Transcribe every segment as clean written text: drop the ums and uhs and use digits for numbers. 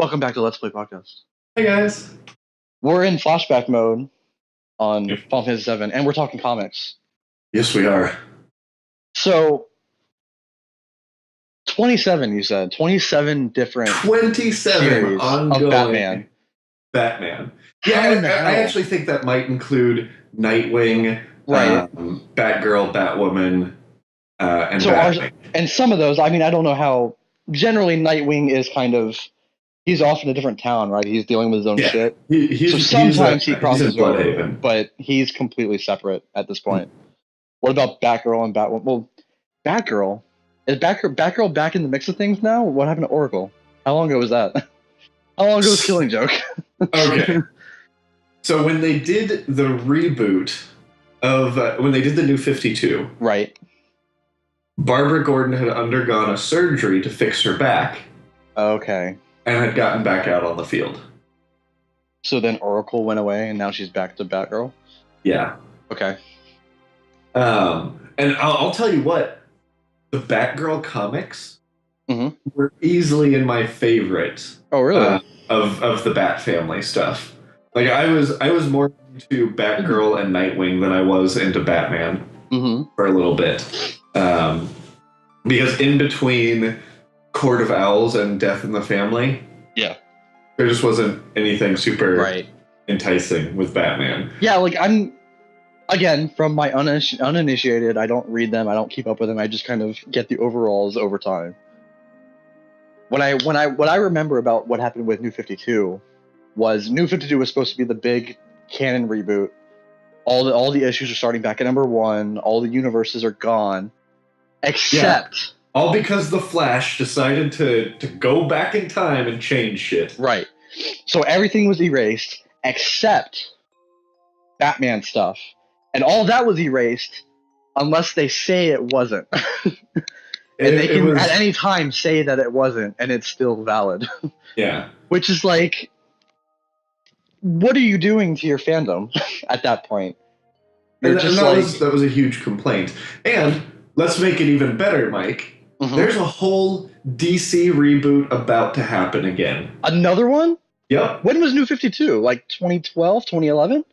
Welcome back to Let's Play Podcast. Hey guys. We're in flashback mode on Final Fantasy VII, and we're talking comics. Yes, we are. So, 27, you said. 27 different 27 series ongoing of Batman. Batman. Yeah, I actually think that might include Nightwing, right? Batgirl, Batwoman, and so Batman. And some of those, I mean, I don't know how. Generally, Nightwing is kind of. He's off in a different town, right? He's dealing with his own shit. So sometimes he crosses over, but he's completely separate at this point. What about Batgirl and Batwoman? Well, Batgirl. Is Batgirl back in the mix of things now? What happened to Oracle? How long ago was that? How long ago was Killing Joke? Okay. So when they did the reboot of... when they did the New 52... Right. Barbara Gordon had undergone a surgery to fix her back. Okay. And had gotten back out on the field. So then Oracle went away, and now she's back to Batgirl? Yeah. Okay. And I'll tell you what, the Batgirl comics were easily in my favorite. Oh, really? Of the Bat family stuff. Like I was more into Batgirl and Nightwing than I was into Batman for a little bit, because in between Court of Owls and Death in the Family, there just wasn't anything super enticing with Batman. Yeah, like again, from my uninitiated, I don't read them, I don't keep up with them, I just kind of get the overalls over time. What I remember about what happened with New 52 was New 52 was supposed to be the big canon reboot. All the issues are starting back at #1. All the universes are gone, except all because the Flash decided to go back in time and change shit. Right. So everything was erased except Batman stuff, and all that was erased unless they say it wasn't. And they can at any time say that it wasn't, and it's still valid. Yeah. Which is like, what are you doing to your fandom at that point? That was a huge complaint. And let's make it even better, Mike. There's a whole DC reboot about to happen again. Another one? Yep. When was New 52? Like 2012, 2011?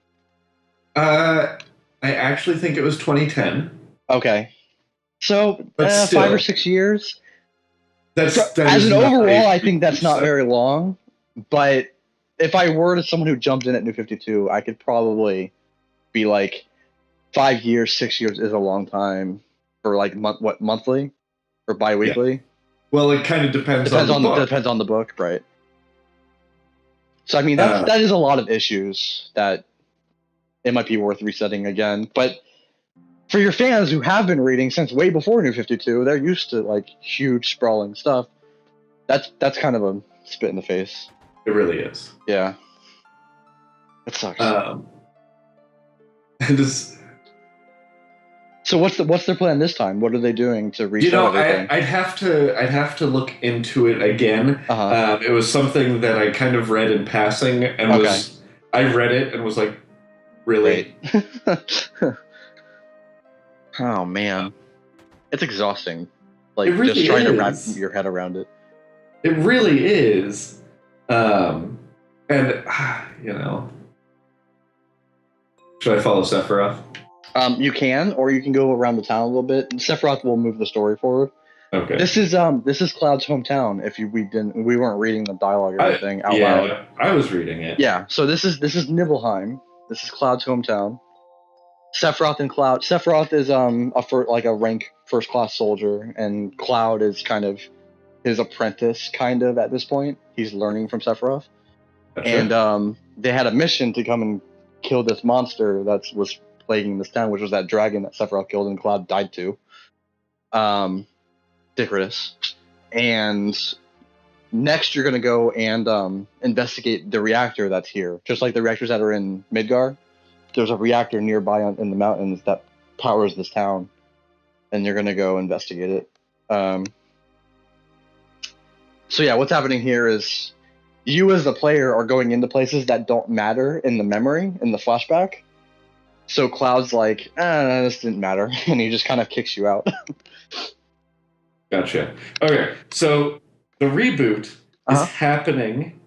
I actually think it was 2010. Okay. So, 5 or 6 years. As an overall, I think that's not very long. But if I were someone who jumped in at New 52, I could probably be like, 5 years, 6 years is a long time for like monthly or bi-weekly. Yeah. Well, it kind of depends on the book. Depends on the book, right? So I mean, that is a lot of issues that it might be worth resetting again, but. For your fans who have been reading since way before New 52, they're used to like huge sprawling stuff. That's kind of a spit in the face. It really is. Yeah. It sucks. So what's their plan this time? What are they doing to reset everything? I'd have to look into it again. It was something that I kind of read in passing and I read it and was like, really? Oh man, it's exhausting. Like really just trying to wrap your head around it. It really is, and you know, should I follow Sephiroth? You can, or you can go around the town a little bit. Sephiroth will move the story forward. Okay. This is Cloud's hometown. If we weren't reading the dialogue or anything out loud. I was reading it. Yeah. So this is Nibelheim. This is Cloud's hometown. Sephiroth and Cloud. Sephiroth is a rank first class soldier, and Cloud is kind of his apprentice, kind of at this point. He's learning from Sephiroth, and they had a mission to come and kill this monster that was plaguing this town, which was that dragon that Sephiroth killed and Cloud died to, Dickridus. And next, you're gonna go and investigate the reactor that's here, just like the reactors that are in Midgar. There's a reactor nearby in the mountains that powers this town, and you're going to go investigate it. So yeah, what's happening here is you as the player are going into places that don't matter in the memory, in the flashback. So Cloud's like, this didn't matter, and he just kind of kicks you out. Gotcha. Okay, so the reboot is happening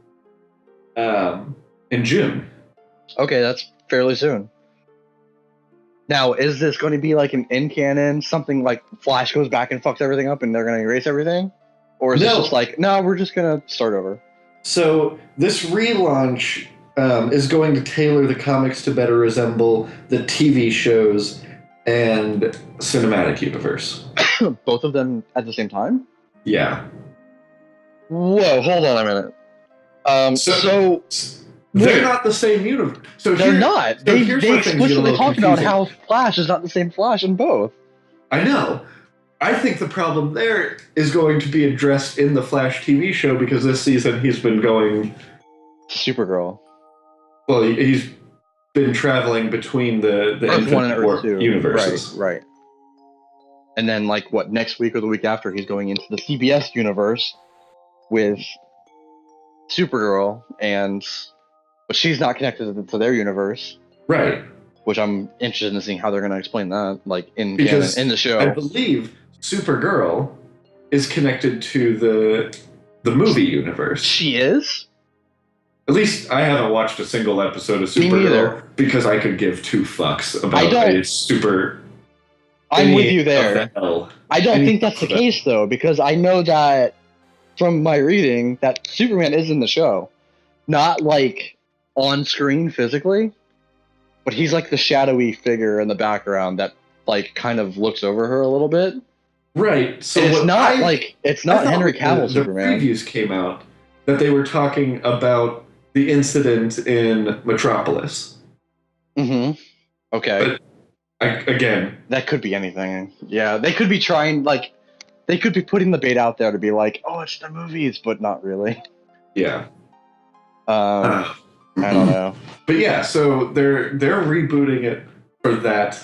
in June. Okay, that's fairly soon. Now, is this going to be like an in-canon, something like Flash goes back and fucks everything up and they're going to erase everything? Or is it just like, no, we're just going to start over? So this relaunch is going to tailor the comics to better resemble the TV shows and cinematic universe. Both of them at the same time? Yeah. Whoa, hold on a minute. So they're not the same universe. So they're not. They explicitly talk about how Flash is not the same Flash in both. I know. I think the problem there is going to be addressed in the Flash TV show because this season he's been going to Supergirl. Well, he's been traveling between the Earth 1 and Earth 2 universes. Right. And then, like, what, next week or the week after, he's going into the CBS universe with Supergirl, but she's not connected to their universe. Right. Which I'm interested in seeing how they're going to explain that, like, in the show. I believe Supergirl is connected to the movie universe. She is? At least I haven't watched a single episode of Supergirl because I could give two fucks about a super... I'm with you there. I don't think that's the case, though, because I know that from my reading that Superman is in the show. Not, like, on screen physically, but he's, like, the shadowy figure in the background that, like, kind of looks over her a little bit. Right. So it's not Henry Cavill Superman. The previews came out that they were talking about the incident in Metropolis. Mm-hmm. Okay. But again, that could be anything. Yeah, they could be trying, like, they could be putting the bait out there to be like, oh, it's the movies, but not really. Yeah. I don't know. But yeah, so they're rebooting it for that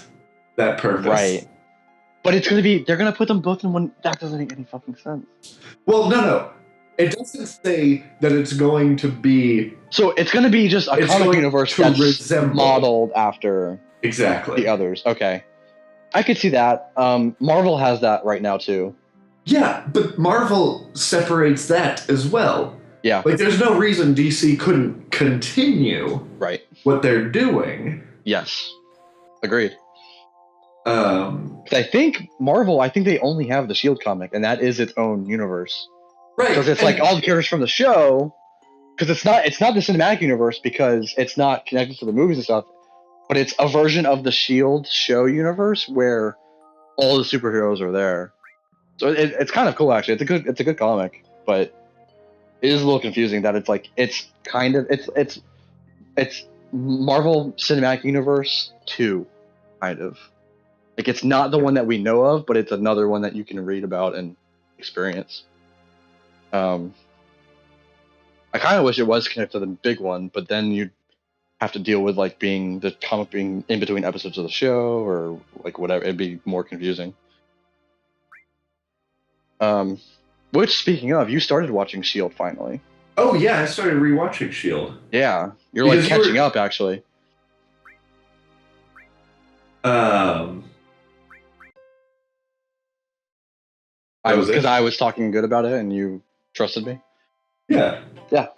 purpose. Right. But it's they're gonna put them both in one. That doesn't make any fucking sense. Well, no. It doesn't say that it's going to be. So it's going to be just a comic universe that's modeled after the others. Okay, I could see that. Marvel has that right now too. Yeah, but Marvel separates that as well. Yeah, like there's no reason DC couldn't continue what they're doing. Yes, agreed. I think Marvel. I think they only have the Shield comic, and that is its own universe. Right, because it's like all the characters from the show. Because it's not the cinematic universe because it's not connected to the movies and stuff, but it's a version of the Shield show universe where all the superheroes are there. So it's kind of cool actually. It's a good comic, but it is a little confusing that it's Marvel Cinematic Universe 2, kind of. Like it's not the one that we know of, but it's another one that you can read about and experience. I kind of wish it was connected to the big one, but then you'd have to deal with like the comic being in between episodes of the show or like whatever. It'd be more confusing. Which, speaking of, you started watching Shield finally. Oh yeah, I started rewatching Shield. Yeah, you're like catching up actually. Because I was talking good about it and you trusted me. Yeah. Yeah.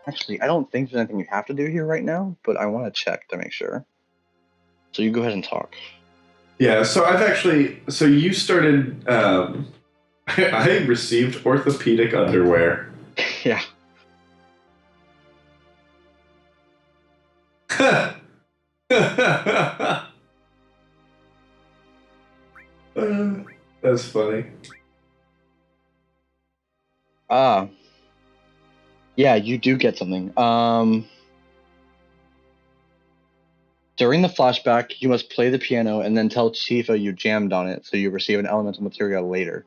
Actually, I don't think there's anything you have to do here right now, but I want to check to make sure. So you go ahead and talk. Yeah, so you started, I received orthopedic underwear. Yeah. That's funny. Yeah, you do get something. During the flashback, you must play the piano and then tell Tifa you jammed on it, so you receive an elemental material later.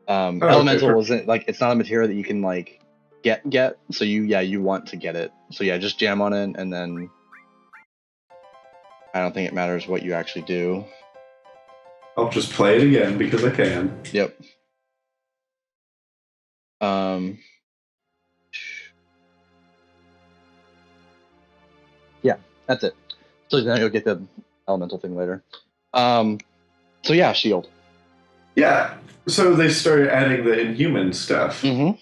Elemental isn't like it's not a material that you can like get. So you want to get it. So yeah, just jam on it, and then I don't think it matters what you actually do. I'll just play it again because I can. Yep. Yeah, that's it. So now you'll get the elemental thing later. So yeah, Shield. Yeah. So they started adding the Inhuman stuff. Mm-hmm.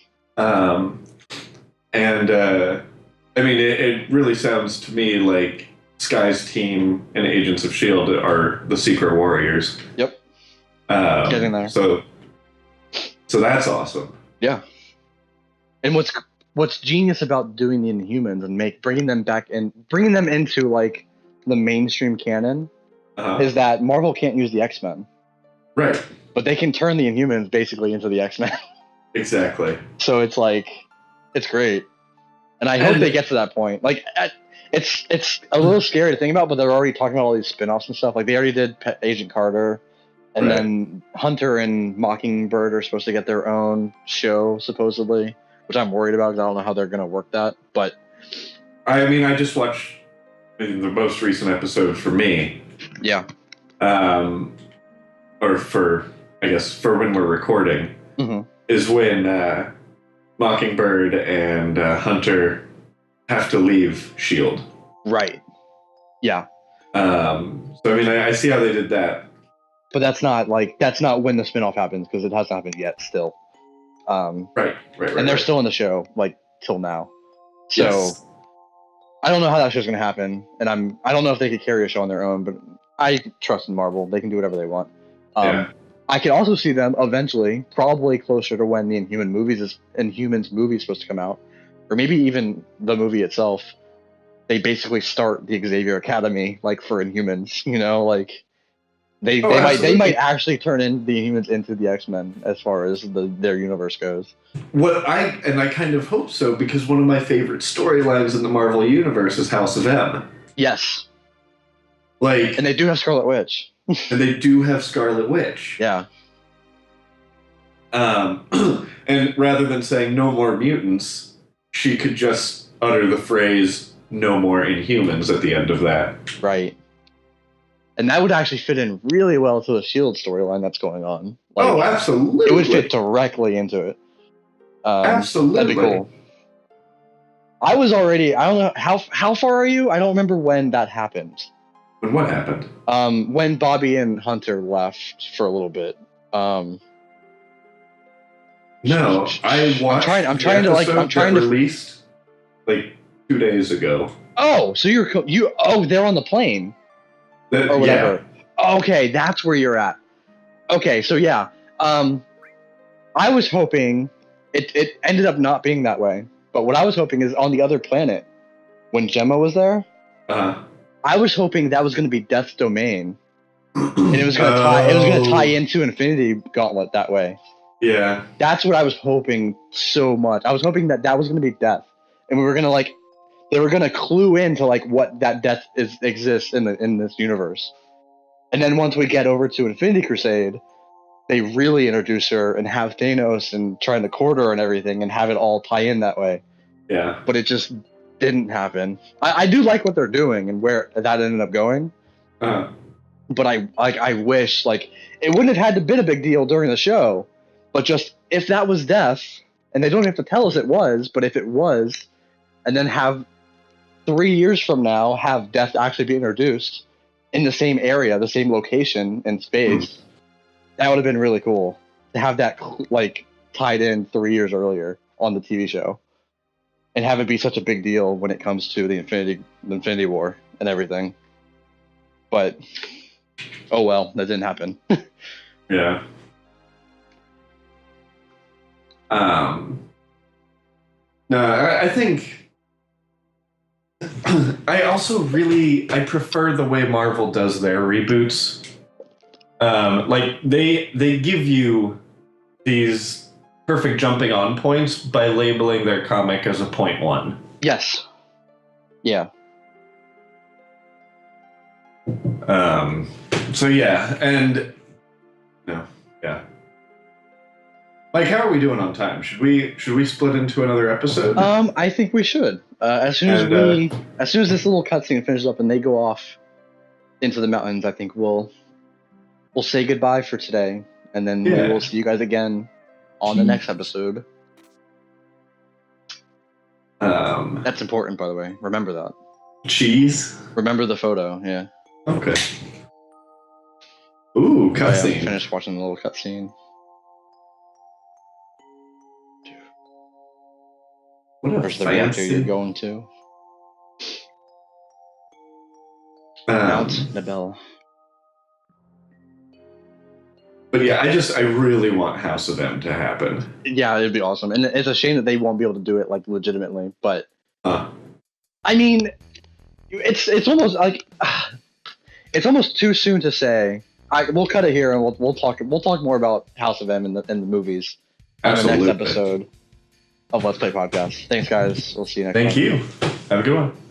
I mean, it really sounds to me like Sky's team and Agents of S.H.I.E.L.D. are the Secret Warriors. Yep. Getting there. So that's awesome. Yeah. And what's genius about doing the Inhumans and bringing them into like the mainstream canon is that Marvel can't use the X-Men. Right. But they can turn the Inhumans basically into the X-Men. Exactly. So it's great. And I hope they get to that point. Like, it's a little scary to think about, but they're already talking about all these spin-offs and stuff. Like, they already did Agent Carter, and then Hunter and Mockingbird are supposed to get their own show, supposedly, which I'm worried about because I don't know how they're going to work that. But I mean, I just watched the most recent episode for me. Yeah. Or for when we're recording, is when Mockingbird and Hunter have to leave S.H.I.E.L.D. Right. Yeah. So I mean, I see how they did that. But that's not when the spinoff happens, because it hasn't happened yet still. Right. And they're still in the show, like, till now. So yes. I don't know how that show's going to happen, and I don't know if they could carry a show on their own, but I trust in Marvel. They can do whatever they want. I can also see them eventually, probably closer to when the Inhumans movie is supposed to come out, or maybe even the movie itself. They basically start the Xavier Academy, like, for Inhumans. You know, like they might actually turn in the Inhumans into the X-Men as far as their universe goes. I kind of hope so, because one of my favorite storylines in the Marvel universe is House of M. Yes. And they do have Scarlet Witch. And they do have Scarlet Witch. Yeah. And rather than saying no more mutants, she could just utter the phrase no more Inhumans at the end of that. Right. And that would actually fit in really well to the S.H.I.E.L.D. storyline that's going on. Like, absolutely. It would fit directly into it. Absolutely. That'd be cool. I don't know, how far are you? I don't remember when that happened. When what happened? When Bobby and Hunter left for a little bit. No, I watched. I'm trying to released like 2 days ago. Oh, so they're on the plane or whatever. Yeah. Okay, that's where you're at. Okay, so yeah, I was hoping it ended up not being that way. But what I was hoping is on the other planet, when Gemma was there. I was hoping that was going to be Death's Domain, and it was going to tie into Infinity Gauntlet that way. Yeah, that's what I was hoping so much. I was hoping that was going to be Death, and we were going to they were going to clue into what that Death exists in this universe, and then once we get over to Infinity Crusade, they really introduce her and have Thanos and trying to court her and everything, and have it all tie in that way. Yeah, but it just didn't happen. I do like what they're doing and where that ended up going. But I wish it wouldn't have had to been a big deal during the show, but just if that was Death, and they don't have to tell us it was, but if it was, and then have 3 years from now have Death actually be introduced in the same area, the same location in space, that would have been really cool to have that tied in 3 years earlier on the TV show. And have it be such a big deal when it comes to the Infinity War and everything. But, oh well, that didn't happen. Yeah. No, I think... I prefer the way Marvel does their reboots. They give you these perfect jumping on points by labeling their comic as a 0.1. Yes. Yeah. So yeah, and no, yeah. How are we doing on time? Should we split into another episode? I think we should. As soon as this little cutscene finishes up and they go off into the mountains, I think we'll say goodbye for today, and then we will see you guys again on the next episode. That's important, by the way. Remember that. Cheese? Remember the photo, yeah. Okay. Ooh. Ooh, cutscene. Yeah, finished watching the little cutscene. Where's the reactor you're going to? Mount Nibel. But yeah, I really want House of M to happen. Yeah, it'd be awesome, and it's a shame that they won't be able to do it like legitimately. But I mean, it's almost like it's almost too soon to say. We'll cut it here, and we'll talk more about House of M in the movies on the next episode of Let's Play Podcast. Thanks, guys. We'll see you next time. Thank you. Have a good one.